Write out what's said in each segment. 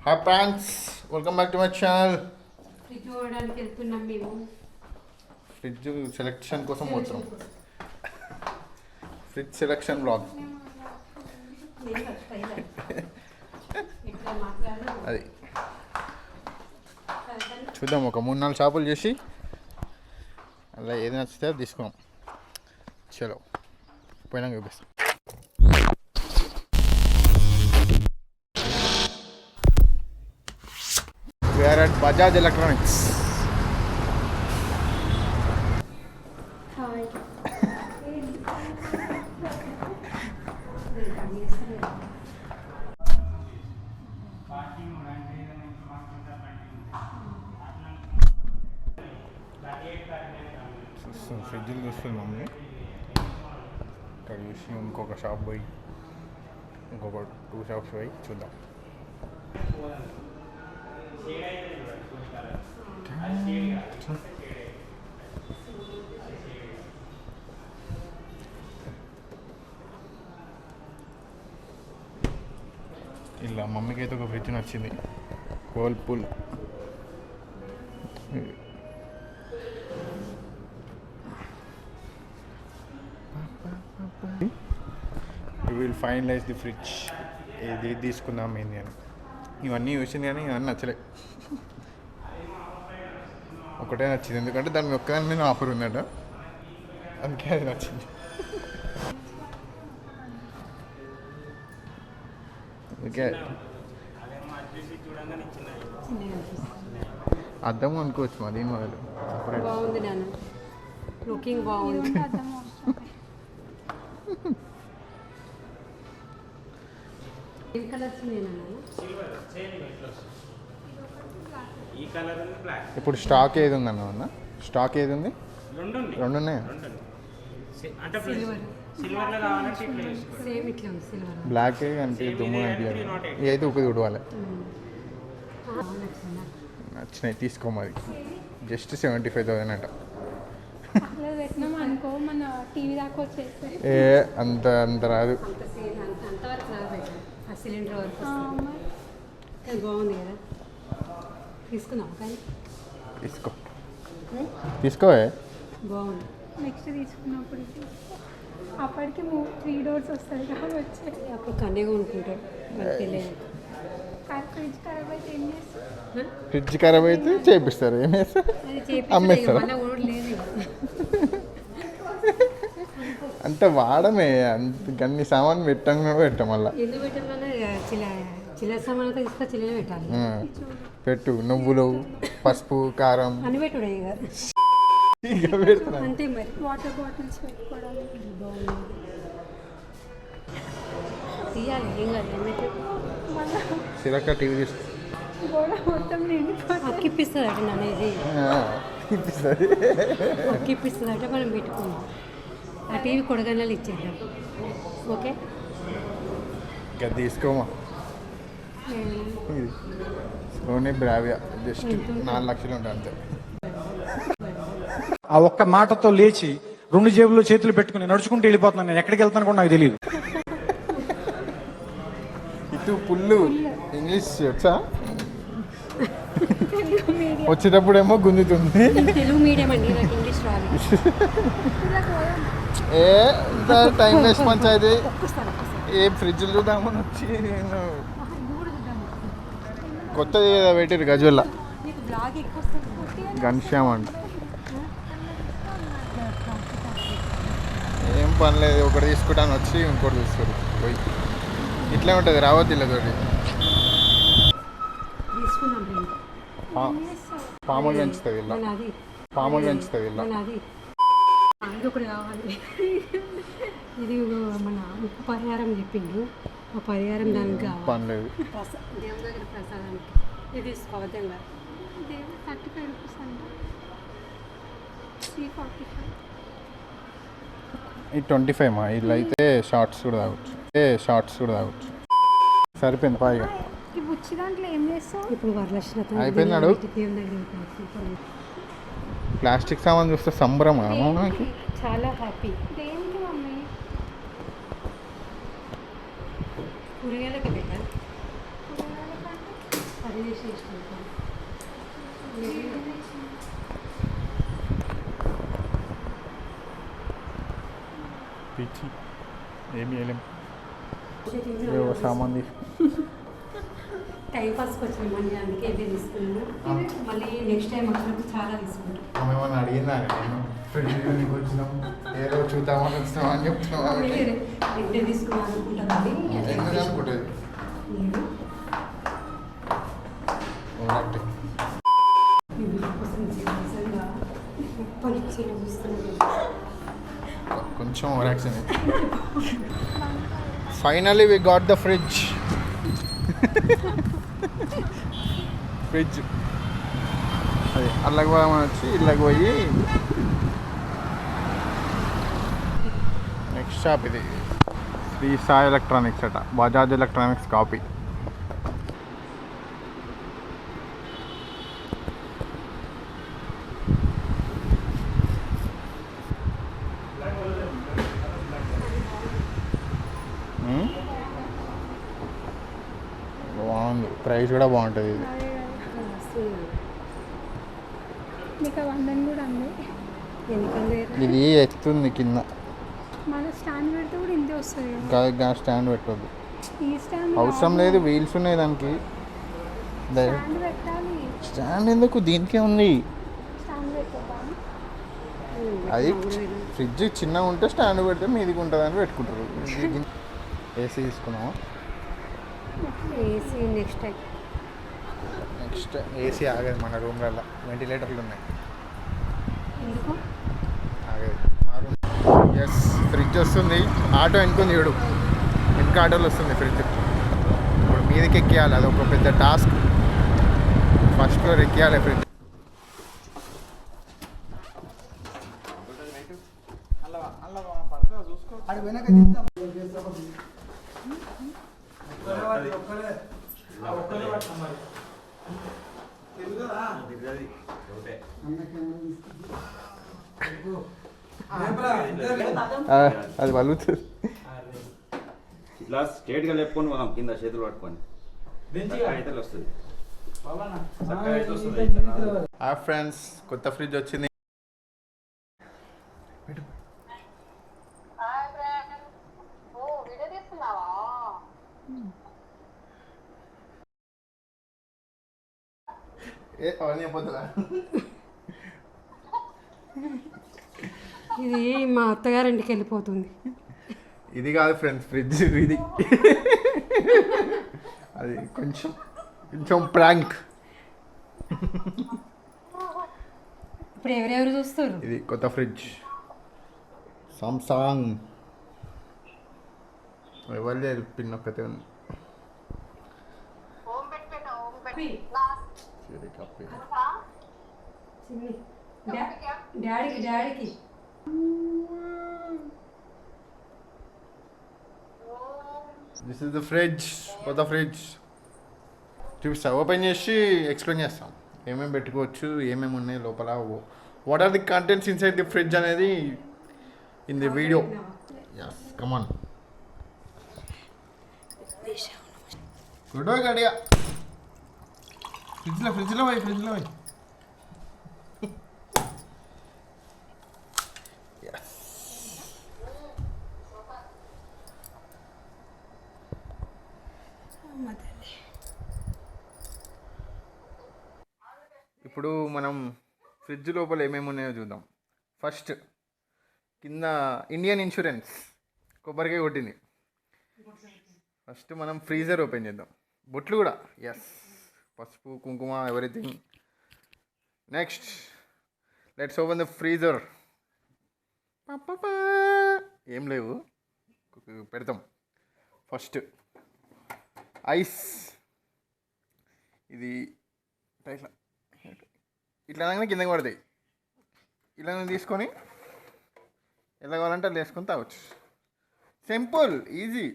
Hi friends, welcome back to my channel. Fridge చూడడానికి వెళ్తున్నాం మేము. ఫ్రిడ్జ్ సెలెక్షన్ కోసం పోతున్నాం. ఫ్రిడ్జ్ సెలెక్షన్ బ్లాగ్ అది. చూద్దాం, ఒక 3-4 షాపులు చేసి అలా ఏది నచ్చితే అది తీసుకున్నాం. చలో పోయినాక చూపిస్తాం. We are at Bajaj Electronics. ఫ్రిడ్జ్లు చూస్తుంది మమ్మీ. ఇక్కడ చూసి ఇంకొక షాప్ పోయి ఇంకొక 2 షాప్స్ పోయి చూద్దాం. ఇలా మమ్మీకి అయితే ఒక ఫ్రిడ్జ్ నచ్చింది, Whirlpool. Will finalise the fridge. ఏది తీసుకుందాం ఏంది అని ఇవన్నీ చూసింది, కానీ ఇవన్నీ నచ్చలే. ఒకటే నచ్చింది, ఎందుకంటే దాని ఒక్కదాని మీద ఆఫర్ ఉందట, అందుకే అది నచ్చింది. అందుకే అర్థం అనుకోవచ్చు మరి మొదలు. బాగుంది నాన్న, లుకింగ్ బాగుంది. ఏ కలర్స్ ఇప్పుడు స్టాక్ ఏది ఉందన్న? స్టాక్ ఏది ఉంది? రెండు ఉన్నాయి. బ్లాక్ అంటే దుమ్ము అనిపించాలి, అయితే ఉప్పు ఉడవాలి. నచ్చినాయి, తీసుకో. మరి జస్ట్ 75,000 అట. ఏ అంత అంత రాదు. సిలిండర్ వరకు బాగుంది కదా, తీసుకున్నాం. కానీ తీసుకో బాగుంది. నెక్స్ట్ తీసుకున్నప్పుడు అప్పటికి 3 డోర్స్ వస్తాయి కాబట్టి అప్పుడు కన్నే కొనుక్కుంటాడు. ఫ్రిడ్జ్ ఖరాబ్ అయితే ఏం చేస్తారు? ఫ్రిడ్జ్ ఖరాబ్ అయితే చేపిస్తారు, ఏం చేస్తారు? అమ్మేస్తారు. అంత వాడమే, అంత అన్ని సామాన్ పెట్టాం పెట్టాం. మళ్ళీ ఎందుకు పెట్టాలన్నా చిల్లర సామాన్ అంతా తీసుకొని చిల్లర పెట్టాలి. పెట్టు, నువ్వులు, పసుపు, కారం అని పెట్టుడే ఇక పెడతా. అంతే మరి. వాటర్ బాటిల్స్ పెట్టుకోవడం తీయాలి, ఏం కాదు. సిరక్క టీవీ తీసుకో. గోడ మొత్తం నిండిపోతుంది. అక్కిప్పిస్తుంది అట నాన్న, ఇది అక్కిప్పిస్తుంది అట. మనం పెట్టుకున్నాం. ఆ టీవీ కొడగన్నలు ఇచ్చేద్దాం. ఓకే, ఇంకా తీసుకోమా. సోనీ బ్రావియా జస్ట్ 4 లక్షలు ఉంటాయి అంతే. ఆ ఒక్క మాటతో లేచి 2 జేబుల్లో చేతులు పెట్టుకుని నడుచుకుంటూ వెళ్ళిపోతున్నాను. నేను ఎక్కడికి వెళ్తాను కూడా నాకు తెలియదు. ఇటు పుల్లు ఇంగ్లీష్ వచ్చా, వచ్చేటప్పుడేమో గుంజుతుంది. తెలుగు మీడియం అండి, నాకు ఇంగ్లీష్ రాదు. ఏ టైం వేస్ట్ పంచాయతీ. ఏ ఫ్రిడ్జ్లు చూద్దామని వచ్చి నేను కొత్తది కదా పెట్టారు గజ్వెల్ల, ఘనశ్యామ్ అంట. ఏం పని లేదు, ఒకటి తీసుకుంటాను వచ్చి ఇంకోటి తీసుకోరు పోయి. ఇట్లా ఉంటుంది, రావద్దు ఇళ్ళతోటి. పాములు పెంచుతుంది ఇలా, పాములు పెంచుతుంది ఇలా. ఇది ఒకటి కావాలి. ఇది మన ఉప్పు పరిహారం చెప్పిండు, ఆ పరిహారం దానికి కావాలి. పని లేదు, దేవుని దగ్గర ప్రసాదానికి ఇది తీసుకోవద్దు. దేవుడు 35 రూపీస్ అంట. 345. ఈ 25 మా. ఇలా అయితే షార్ట్స్ కూడా తాగొచ్చు. సరిపోయింది పాయిగా. ఈ బుచ్చి దాంట్లో ఏం చేస్తావు? ఇప్పుడు వరలక్ష్మి అయిపోయినాడు. ప్లాస్టిక్ సామాన్ చూస్తే సంబరం. చాలా హ్యాపీ. దేనికి మమ్మీ? కూరగాయలకి పెట్టాను. కర్రీ చేసి వేసుకుంటాం. పిచ్చి ఏమి వేయలేం. ఏవో సామాన్ టైం పాస్కి వచ్చిన మనీ అందుకే ఇవే తీసుకున్నాము. మళ్ళీ నెక్స్ట్ టైం వచ్చినప్పుడు చాలా తీసుకుంటాం. ఆమె ఏమన్నా అడిగిందా నేను ఫ్రిడ్జ్ వచ్చినాం ఏదో చూద్దామని వచ్చినాం అని చెప్తున్నాం. ఇవే తీసుకున్నాం అనుకుంటుంది. ఎందుకు అనుకుంటుంది కొంచెం overaction. Finally we got the fridge. అదే అల్లకి పోదామని వచ్చి ఇళ్ళకి పోయి నెక్స్ట్ షాప్ ఇది శ్రీ సాయి ఎలక్ట్రానిక్స్ అట, బజాజ్ ఎలక్ట్రానిక్స్ కాపీ. బాగుంది, ప్రైస్ కూడా బాగుంటుంది ఇది. నీకు వందని కూడా అంది. ఎందుకంటే ఇది ఎత్తుంది కింద, మన స్టాండ్ పెడితే కూడా ఇంతే వస్తుంది కదా. ఇంకా స్టాండ్ పెట్టవద్దు, ఈ స్టాండ్ అవసరం లేదు. వీల్స్ ఉన్నాయి దానికి. స్టాండ్ పెట్టాలి. స్టాండ్ ఎందుకు, దీనికే ఉంది. స్టాండ్ పెట్టదా? అది ఫ్రిడ్జ్ చిన్నగా ఉంటే స్టాండ్ పెడితే మీదికి ఉంటుందని పెట్టుకుంటారు. ఏసీ తీసుకున్నాము. AC next time. Next AC ఆగదు మన రూమ్లలో, వెంటిలేటర్లు ఉన్నాయి. ఎందుకు ఆగదు మా రూమ్. ఎస్, ఫ్రిడ్జ్ వస్తుంది. ఆటో ఎన్నుకొని చూడు, వెనక ఆటోలు వస్తుంది ఫ్రిడ్జ్. ఇప్పుడు మీదకి ఎక్కియాలి, అదొక పెద్ద టాస్క్. ఫస్ట్ ఫ్లోర్ ఎక్కియాలి ఫ్రిడ్జ్. అది వలుగుతుంది. ఇట్లా స్ట్రేట్గా లేపుకొని మనం కింద చేతులు పట్టుకొని అయితే వస్తుంది. ఫ్రెండ్స్, కొత్త ఫ్రిడ్జ్ వచ్చింది. అవన్నీ పొద్దులా ఇది మా అత్తగారింటికి వెళ్ళిపోతుంది. ఇది కాదు ఫ్రెండ్స్, ఫ్రిడ్జ్ ఇది. అది కొంచెం కొంచెం ప్రాంక్. ఇప్పుడు ఎవరెవరు చూస్తారు? ఇది కొత్త ఫ్రిడ్జ్, సామ్సంగ్. ఎవరు లేదు, పిన్ ఒక్కతే ఉంది. డాడీకి దిస్ ఇస్ ద ఫ్రిడ్జ్, కొత్త ఫ్రిడ్జ్. చూపిస్తా, ఓపెన్ చేసి ఎక్స్ప్లెయిన్ చేస్తాం ఏమేమి పెట్టుకోవచ్చు, ఏమేమి ఉన్నాయి లోపల, what are the contents inside the fridge అనేది in the video. Yes, come on. Good గడియా. ఫ్రిడ్జ్లో పోయి. ఇప్పుడు మనం ఫ్రిడ్జ్ లోపల ఏమేమి ఉన్నాయో చూద్దాం. ఫస్ట్ కింద ఇండియన్ ఇన్సూరెన్స్ కొబ్బరికాయ కొట్టింది. ఫస్ట్ మనం ఫ్రీజర్ ఓపెన్ చేద్దాం. బొట్లు కూడా, ఎస్, పసుపు కుంకుమ everything. Next let's open the freezer. ఏం లేవు, పెడతాం. First ice. ఇది ఇట్లా అనగానే కిందకి పడతాయి. ఇలా తీసుకొని ఎలా కావాలంటే అలా వేసుకొని తాగొచ్చు. Simple, easy.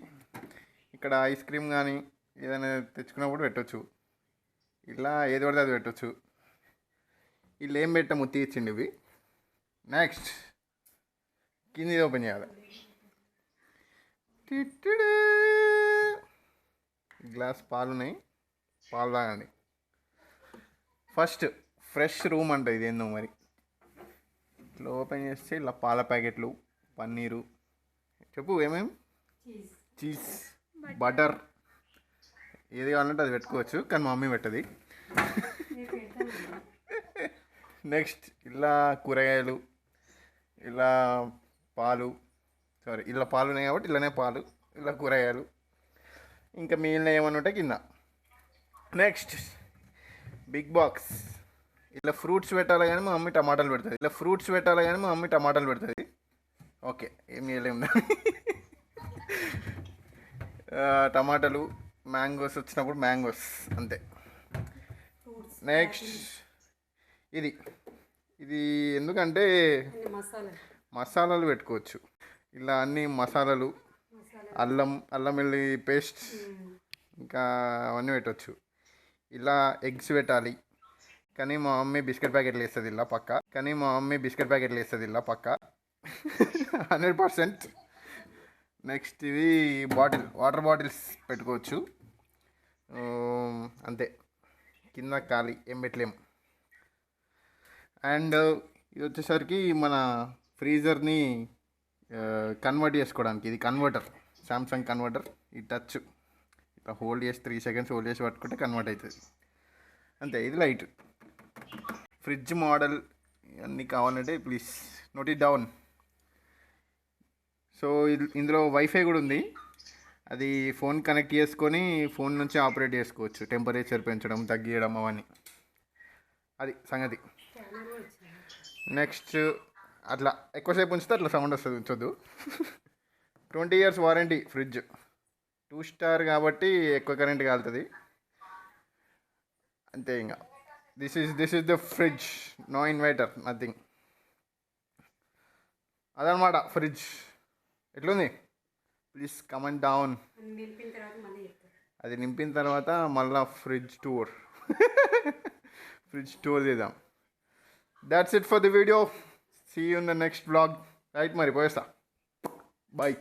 ఇక్కడ ఐస్ క్రీమ్ కానీ ఏదైనా తెచ్చుకున్నప్పుడు పెట్టవచ్చు. ఇలా ఏది పడితే అది పెట్టవచ్చు. వీళ్ళు ఏం పెట్టాము, తీర్చిండి ఇవి. నెక్స్ట్ కింది ఓపెన్ చేయాలి. గ్లాస్ పాలు ఉన్నాయి, పాలు తాగండి. ఫస్ట్ ఫ్రెష్ రూమ్ అంట ఇది ఏందో మరి. ఇట్లా ఓపెన్ చేస్తే ఇలా పాల ప్యాకెట్లు, పన్నీరు, చెప్పు ఏమేమి, చీజ్, బటర్, ఏది కావాలంటే అది పెట్టుకోవచ్చు, కానీ మా మమ్మీ పెట్టది. నెక్స్ట్ ఇలా కూరగాయలు, ఇలా పాలు, సారీ ఇలా పాలు ఉన్నాయి కాబట్టి ఇలానే పాలు, ఇలా కూరగాయలు, ఇంకా మిగిలిన ఏమన్నా ఉంటే కింద. నెక్స్ట్ బిగ్ బాక్స్, ఇలా ఫ్రూట్స్ పెట్టాలి కానీ మా మమ్మీ టమాటాలు పెడుతుంది, ఇలా ఫ్రూట్స్ పెట్టాలి కానీ మా మమ్మీ టమాటాలు పెడుతుంది. ఓకే, ఏం చేయలేము. టమాటాలు, మ్యాంగోస్ వచ్చినప్పుడు మ్యాంగోస్, అంతే. నెక్స్ట్ ఇది ఇది ఎందుకంటే మసాలాలు పెట్టుకోవచ్చు. ఇలా అన్ని మసాలాలు, అల్లం వెల్లి పేస్ట్, ఇంకా అవన్నీ పెట్టవచ్చు. ఇలా ఎగ్స్ పెట్టాలి, కానీ మా మమ్మీ బిస్కెట్ ప్యాకెట్లు వేస్తుంది ఇలా పక్క, 100%. నెక్స్ట్ ఇది వాటర్ బాటిల్స్ పెట్టుకోవచ్చు, అంతే. కింద ఖాళీ, ఏం పెట్టలేము. అండ్ ఇది వచ్చేసరికి మన ఫ్రీజర్ని కన్వర్ట్ చేసుకోవడానికి, ఇది కన్వర్టర్, సామ్సంగ్ కన్వర్టర్. ఈ టచ్ ఇట్లా హోల్డ్ చేసి 3 సెకండ్స్ హోల్డ్ చేసి పట్టుకుంటే కన్వర్ట్ అవుతుంది, అంతే. ఇది లైట్. ఫ్రిడ్జ్ మోడల్ అన్నీ కావాలంటే please note it down. So ఇందులో వైఫై కూడా ఉంది, అది ఫోన్ కనెక్ట్ చేసుకొని ఫోన్ నుంచి ఆపరేట్ చేసుకోవచ్చు, టెంపరేచర్ పెంచడం తగ్గియడం అవన్నీ, అది సంగతి. నెక్స్ట్ అట్లా ఎక్కువసేపు ఉంచితే అట్లా సౌండ్ వస్తుంది, ఉంచొద్దు. 20 years వారంటీ ఫ్రిడ్జ్, 2 స్టార్ కాబట్టి ఎక్కువ కరెంట్ కాలుతుంది, అంతే. ఇంకా this is the fridge, no inverter, nothing. అదనమాట ఫ్రిడ్జ్. ఎట్లుంది ప్లీజ్ కమెంట్ డౌన్. అది నింపిన తర్వాత మళ్ళీ ఫ్రిడ్జ్ టూర్ చేద్దాం. That's it for the video. See you in the next vlog. Right, మరి పోయేస్తా. Bye.